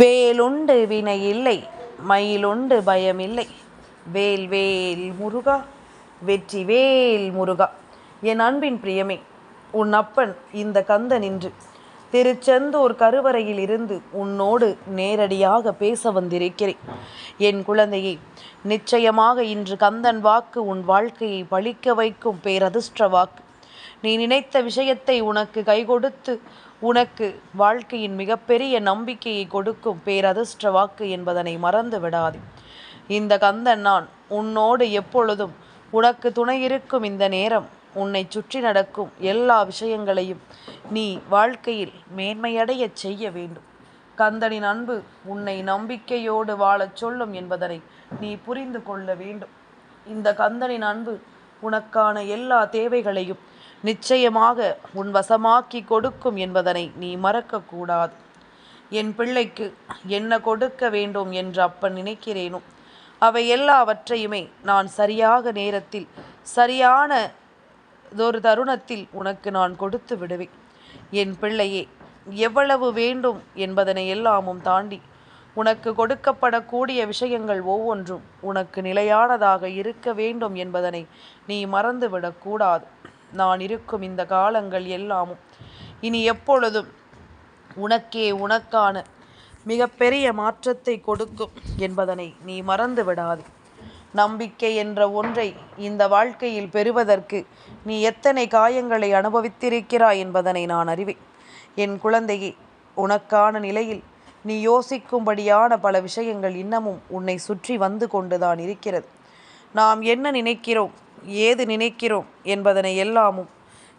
வேலுண்டு வினை இல்லை, மயிலுண்டு பயமில்லை. வேல் வேல் முருகா, வெற்றி வேல் முருகா. என் அன்பின் பிரியமே, உன் அப்பன் இந்த கந்தன் இன்று திருச்செந்தூர் கருவறையில் இருந்து உன்னோடு நேரடியாக பேச வந்திருக்கிறேன். என் குழந்தையே, நிச்சயமாக இன்று கந்தன் வாக்கு உன் வாழ்க்கையை பழிக்க வைக்கும் பேரதிர்ஷ்ட வாக்கு. நீ நினைத்த விஷயத்தை உனக்கு கை கொடுத்து உனக்கு வாழ்க்கையின் மிகப்பெரிய நம்பிக்கையை கொடுக்கும் பேரதிர்ஷ்ட வாக்கு என்பதனை மறந்து விடாது. இந்த கந்தன் நான் உன்னோடு எப்பொழுதும் உனக்கு துணை இருக்கும் இந்த நேரம் உன்னை சுற்றி நடக்கும் எல்லா விஷயங்களையும் நீ வாழ்க்கையில் மேன்மையடைய செய்ய வேண்டும். கந்தனின் அன்பு உன்னை நம்பிக்கையோடு வாழச் சொல்லும் என்பதனை நீ புரிந்து கொள்ள வேண்டும். இந்த கந்தனின் அன்பு உனக்கான எல்லா தேவைகளையும் நிச்சயமாக உன் வசமாக்கி கொடுக்கும் என்பதனை நீ மறக்கக்கூடாது. என் பிள்ளைக்கு என்ன கொடுக்க வேண்டும் என்று அப்பன் நினைக்கிறேனோ அவை எல்லாவற்றையுமே நான் சரியாக நேரத்தில் சரியான ஒரு தருணத்தில் உனக்கு நான் கொடுத்து விடுவேன். என் பிள்ளையே, எவ்வளவு வேண்டும் என்பதனை எல்லாமும் தாண்டி உனக்கு கொடுக்கப்படக்கூடிய விஷயங்கள் ஒவ்வொன்றும் உனக்கு நிலையானதாக இருக்க வேண்டும் என்பதனை நீ மறந்துவிடக்கூடாது. நான் இருக்கும் இந்த காலங்கள் எல்லாமும் இனி எப்பொழுதும் உனக்கே உனக்கான மிகப்பெரிய மாற்றத்தை கொடுக்கும் என்பதனை நீ மறந்து விடாது. நம்பிக்கை என்ற ஒன்றை இந்த வாழ்க்கையில் பெறுவதற்கு நீ எத்தனை காயங்களை அனுபவித்திருக்கிறாய் என்பதனை நான் அறிவேன். என் குழந்தையே, உனக்கான நிலையில் நீ யோசிக்கும்படியான பல விஷயங்கள் இன்னமும் உன்னை சுற்றி வந்து கொண்டுதான் இருக்கிறது. நாம் என்ன நினைக்கிறோம், ஏது நினைக்கிறோம் என்பதனை எல்லாமும்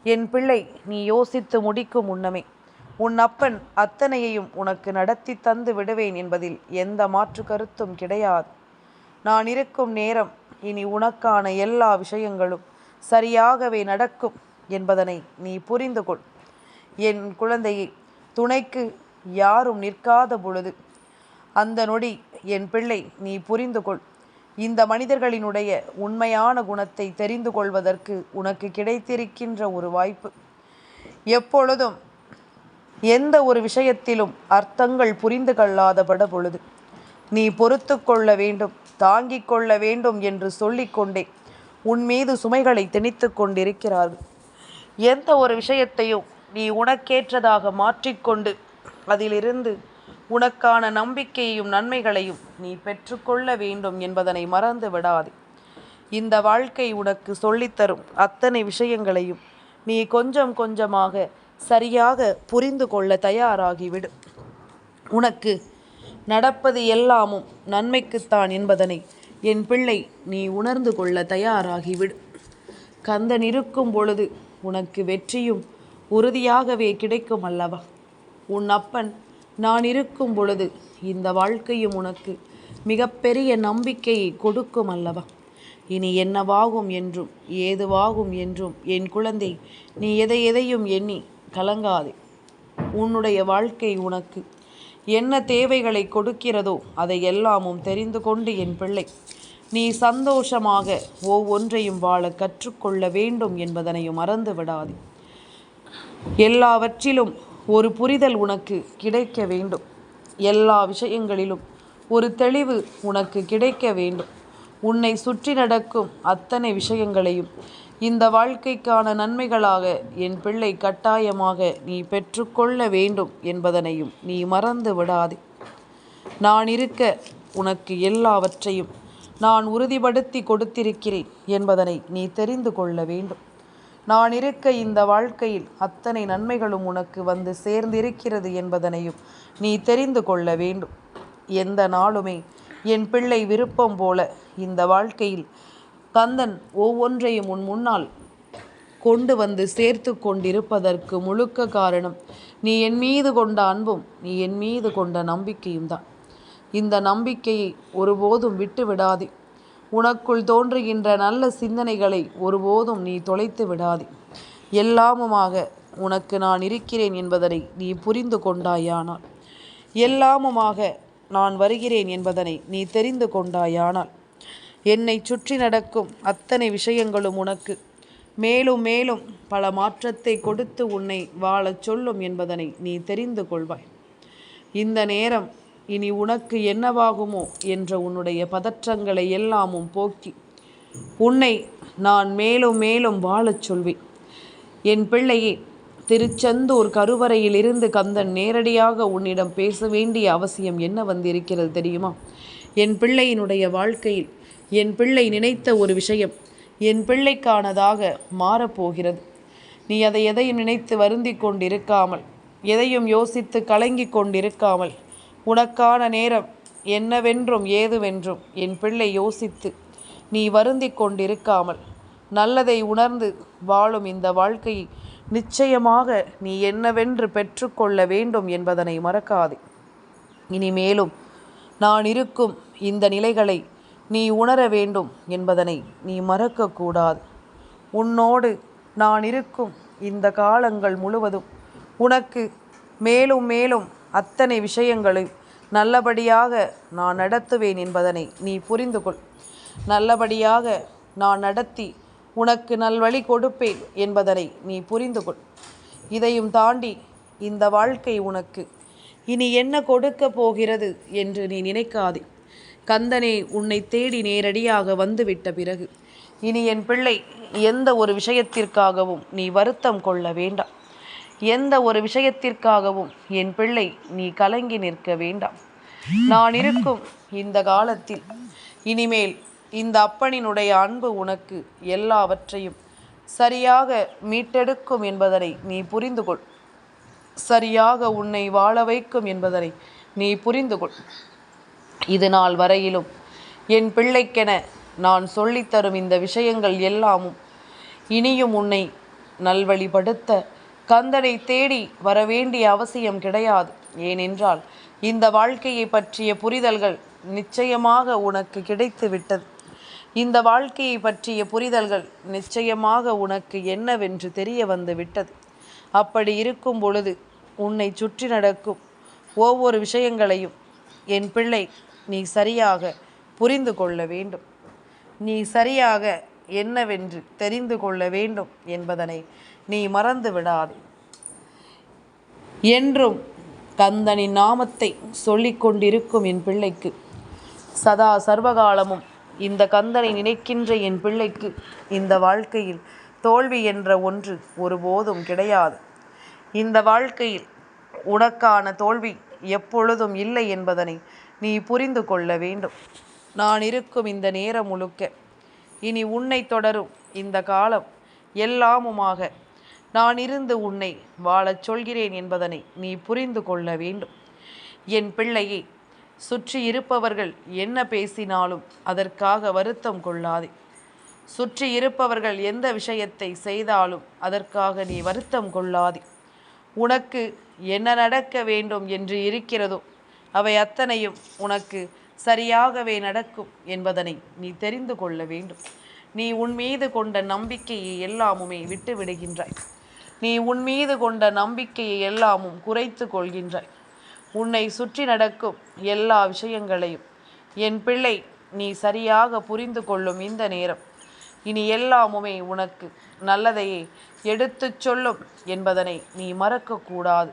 என் பிள்ளை நீ யோசித்து முடிக்கும் முன்னமே உன் அப்பன் அத்தனையையும் உனக்கு நடத்தி தந்து விடுவேன் என்பதில் எந்த மாற்று கருத்தும் கிடையாது. நான் இருக்கும் நேரம் இனி உனக்கான எல்லா விஷயங்களும் சரியாகவே நடக்கும் என்பதனை நீ புரிந்து கொள். என் குழந்தையை, துணைக்கு யாரும் நிற்காத பொழுது அந்த நொடி என் பிள்ளை நீ புரிந்து கொள். இந்த மனிதர்களினுடைய உண்மையான குணத்தை தெரிந்து கொள்வதற்கு உனக்கு கிடைத்திருக்கின்ற ஒரு வாய்ப்பு. எப்பொழுதும் எந்த ஒரு விஷயத்திலும் அர்த்தங்கள் புரிந்து கொள்ளாதபட பொழுது நீ பொறுத்து கொள்ள வேண்டும், தாங்கிக் கொள்ள வேண்டும் என்று சொல்லிக்கொண்டே உன் மீது சுமைகளை திணித்து கொண்டிருக்கிறார்கள். எந்த ஒரு விஷயத்தையும் நீ உனக்கேற்றதாக மாற்றிக்கொண்டு அதிலிருந்து உனக்கான நம்பிக்கையையும் நன்மைகளையும் நீ பெற்றுக்கொள்ள வேண்டும் என்பதனை மறந்து விடாதே. இந்த வாழ்க்கை உனக்கு சொல்லித்தரும் அத்தனை விஷயங்களையும் நீ கொஞ்சம் கொஞ்சமாக சரியாக புரிந்து கொள்ள தயாராகிவிடு. உனக்கு நடப்பது எல்லாமும் நன்மைக்குத்தான் என்பதனை என் பிள்ளை நீ உணர்ந்து கொள்ள தயாராகிவிடு. கந்தன் இருக்கும் பொழுது உனக்கு வெற்றியும் உறுதியாகவே கிடைக்கும் அல்லவா? உன் அப்பன் நான் இருக்கும் பொழுது இந்த வாழ்க்கையும் உனக்கு மிகப்பெரிய நம்பிக்கையை கொடுக்கும் அல்லவா? இனி என்னவாகும் என்றும் ஏதுவாகும் என்றும் என் குழந்தை நீ எதையும் எண்ணி கலங்காதே. உன்னுடைய வாழ்க்கை உனக்கு என்ன தேவைகளை கொடுக்கிறதோ அதை எல்லாமும் தெரிந்து கொண்டு என் பிள்ளை நீ சந்தோஷமாக ஒவ்வொன்றையும் வாழ கற்றுக்கொள்ள வேண்டும் என்பதனையும் மறந்து விடாதே. எல்லாவற்றிலும் ஒரு புரிதல் உனக்கு கிடைக்க வேண்டும். எல்லா விஷயங்களிலும் ஒரு தெளிவு உனக்கு கிடைக்க வேண்டும். உன்னை சுற்றி நடக்கும் அத்தனை விஷயங்களையும் இந்த வாழ்க்கைக்கான நன்மைகளாக என் பிள்ளை கட்டாயமாக நீ பெற்றுக்கொள்ள வேண்டும் என்பதனையும் நீ மறந்து விடாதே. நான் இருக்க உனக்கு எல்லாவற்றையும் நான் உறுதிப்படுத்தி கொடுத்திருக்கிறேன் என்பதனை நீ தெரிந்து கொள்ள வேண்டும். நான் இருக்க இந்த வாழ்க்கையில் அத்தனை நன்மைகளும் உனக்கு வந்து சேர்ந்திருக்கிறது என்பதனையும் நீ தெரிந்து கொள்ள வேண்டும். எந்த நாளுமே என் பிள்ளை விருப்பம் போல இந்த வாழ்க்கையில் கந்தன் ஒவ்வொன்றையும் உன் முன்னால் கொண்டு வந்து சேர்த்து கொண்டிருப்பதற்கு முழுக்க காரணம் நீ என் மீது கொண்ட அன்பும் நீ என் மீது கொண்ட நம்பிக்கையும் தான். இந்த நம்பிக்கையை ஒருபோதும் விட்டு விடாதே. உனக்குள் தோன்றுகின்ற நல்ல சிந்தனைகளை ஒருபோதும் நீ தொலைத்து விடாதே. எல்லாமுமாக உனக்கு நான் இருக்கிறேன் என்பதனை நீ புரிந்து கொண்டாயானால், எல்லாமுமாக நான் வருகிறேன் என்பதனை நீ தெரிந்து கொண்டாயானால், என்னை சுற்றி நடக்கும் அத்தனை விஷயங்களும் உனக்கு மேலும் மேலும் பல மாற்றத்தை கொடுத்து உன்னை வாழச் சொல்லும் என்பதனை நீ தெரிந்து கொள்வாய். இந்த நேரம் இனி உனக்கு என்னவாகுமோ என்ற உன்னுடைய பதற்றங்களை எல்லாமும் போக்கி உன்னை நான் மேலும் மேலும் வாழச் சொல்வேன். என் பிள்ளையே, திருச்செந்தூர் கருவறையில் இருந்து கந்தன் நேரடியாக உன்னிடம் பேச வேண்டிய அவசியம் என்ன வந்திருக்கிறது தெரியுமா? என் பிள்ளையினுடைய வாழ்க்கையில் என் பிள்ளை நினைத்த ஒரு விஷயம் என் பிள்ளைக்கானதாக மாறப்போகிறது. நீ அதை எதையும் நினைத்து வருந்தி கொண்டிருக்காமல், எதையும் யோசித்து கலங்கி கொண்டிருக்காமல், உனக்கான நேரம் என்னவென்றும் ஏதுவென்றும் என் பிள்ளை யோசித்து நீ வருந்தி கொண்டிருக்காமல், நல்லதை உணர்ந்து வாழும் இந்த வாழ்க்கையை நிச்சயமாக நீ என்னவென்று பெற்றுக்கொள்ள வேண்டும் என்பதனை மறக்காதே. இனிமேலும் நான் இருக்கும் இந்த நிலைகளை நீ உணர வேண்டும் என்பதனை நீ மறக்கக்கூடாது. உன்னோடு நான் இருக்கும் இந்த காலங்கள் முழுவதும் உனக்கு மேலும் மேலும் அத்தனை விஷயங்களை நல்லபடியாக நான் நடத்துவேன் என்பதனை நீ புரிந்து கொள். நல்லபடியாக நான் நடத்தி உனக்கு நல்வழி கொடுப்பேன் என்பதனை நீ புரிந்து கொள். இதையும் தாண்டி இந்த வாழ்க்கை உனக்கு இனி என்ன கொடுக்க போகிறது என்று நீ நினைக்காதே. கந்தனே உன்னை தேடி நேரடியாக வந்துவிட்ட பிறகு இனி என் பிள்ளை எந்த ஒரு விஷயத்திற்காகவும் நீ வருத்தம் கொள்ள வேண்டாம். எந்த ஒரு விஷயத்திற்காகவும் என் பிள்ளை நீ கலங்கி நிற்க வேண்டாம். நான் இருக்கும் இந்த காலத்தில் இனிமேல் இந்த அப்பனினுடைய அன்பு உனக்கு எல்லாவற்றையும் சரியாக மீட்டெடுக்கும் என்பதனை நீ புரிந்து கொள். சரியாக உன்னை வாழ வைக்கும் என்பதனை நீ புரிந்து கொள். இது நாள் வரையிலும் என் பிள்ளைக்கென நான் சொல்லித்தரும் இந்த விஷயங்கள் எல்லாமும் இனியும் உன்னை நல்வழிப்படுத்த கந்தனை தேடி வரவேண்டிய அவசியம் கிடையாது. ஏனென்றால் இந்த வாழ்க்கையை பற்றிய புரிதல்கள் நிச்சயமாக உனக்கு கிடைத்து விட்டது. இந்த வாழ்க்கையை பற்றிய புரிதல்கள் நிச்சயமாக உனக்கு என்னவென்று தெரிய வந்து விட்டது. அப்படி இருக்கும் பொழுது உன்னை சுற்றி நடக்கும் ஒவ்வொரு விஷயங்களையும் என் பிள்ளை நீ சரியாக புரிந்து கொள்ள வேண்டும். நீ சரியாக என்னவென்று தெரிந்து கொள்ள வேண்டும் என்பதனை நீ மறந்து விடாதே. என்றும் கந்தனின் நாமத்தை சொல்லிக்கொண்டிருக்கும் என் பிள்ளைக்கு, சதா சர்வகாலமும் இந்த கந்தனை நினைக்கின்ற என் பிள்ளைக்கு இந்த வாழ்க்கையில் தோல்வி என்ற ஒன்று ஒருபோதும் கிடையாது. இந்த வாழ்க்கையில் உனக்கான தோல்வி எப்பொழுதும் இல்லை என்பதனை நீ புரிந்து கொள்ள வேண்டும். நான் இருக்கும் இந்த நேரம் முழுக்க இனி உன்னை தொடரும் இந்த காலம் எல்லாமுமாக நான் இருந்து உன்னை வாழச் சொல்கிறேன் என்பதனை நீ புரிந்து கொள்ள வேண்டும். என் பிள்ளையே, சுற்றி இருப்பவர்கள் என்ன பேசினாலும் அதற்காக வருத்தம் கொள்ளாதே. சுற்றி இருப்பவர்கள் எந்த விஷயத்தை செய்தாலும் அதற்காக நீ வருத்தம் கொள்ளாதே. உனக்கு என்ன நடக்க வேண்டும் என்று இருக்கிறதோ அவை அத்தனையும் உனக்கு சரியாகவே நடக்கும் என்பதனை நீ தெரிந்து கொள்ள வேண்டும். நீ உன் மீது கொண்ட நம்பிக்கையை எல்லாமுமே விட்டு விடுகின்றாய். நீ உன் மீது கொண்ட நம்பிக்கையை எல்லாமும் குறைத்து கொள்கின்றாய். உன்னை சுற்றி நடக்கும் எல்லா விஷயங்களையும் என் பிள்ளை நீ சரியாக புரிந்து கொள்ளும் இந்த நேரம் இனி எல்லாமுமே உனக்கு நல்லதையே எடுத்துச் சொல்லும் என்பதனை நீ மறக்கக்கூடாது.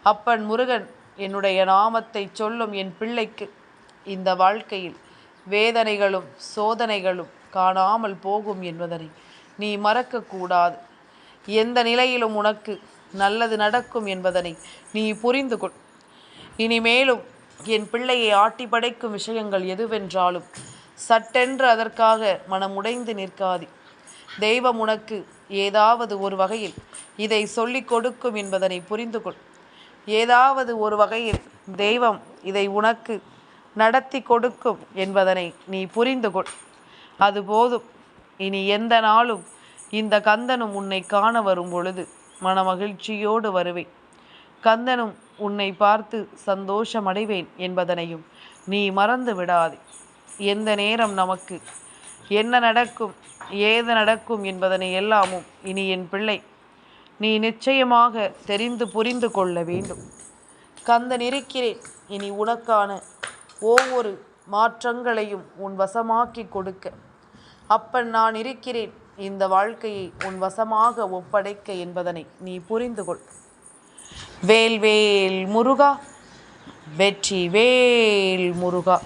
அப்பன் முருகன் என்னுடைய நாமத்தை சொல்லும் என் பிள்ளைக்கு இந்த வாழ்க்கையில் வேதனைகளும் சோதனைகளும் காணாமல் போகும் என்பதனை நீ மறக்கக்கூடாது. எந்த நிலையிலும் உனக்கு நல்லது நடக்கும் என்பதனை நீ புரிந்து கொள். இனிமேலும் என் பிள்ளையை ஆட்டி படைக்கும் விஷயங்கள் எதுவென்றாலும் சட்டென்று அதற்காக மனமுடைந்து நிற்காதே. தெய்வம் உனக்கு ஏதாவது ஒரு வகையில் இதை சொல்லிக் கொடுக்கும் என்பதனை புரிந்து கொள். ஏதாவது ஒரு வகையில் தெய்வம் இதை உனக்கு நடத்தி கொடுக்கும் என்பதனை நீ புரிந்து கொள். அது போதும். இனி எந்த நாளும் இந்த கந்தனும் உன்னை காண வரும் பொழுது மனமகிழ்ச்சியோடு வருவேன். கந்தனும் உன்னை பார்த்து சந்தோஷமடைவேன் என்பதனையும் நீ மறந்து விடாதே. எந்த நேரம் நமக்கு என்ன நடக்கும் ஏது நடக்கும் என்பதனை எல்லாமும் இனி என் பிள்ளை நீ நிச்சயமாக தெரிந்து புரிந்து கொள்ள வேண்டும். கந்தன் இருக்கிறேன். இனி உனக்கான ஒவ்வொரு மாற்றங்களையும் உன் வசமாக்கி கொடுக்க அப்பன் நான் இருக்கிறேன். இந்த வாழ்க்கையை உன் வசமாக ஒப்படைக்க என்பதனை நீ புரிந்து கொள். வேல் வேல் முருகா. வெற்றிவேல் முருகா.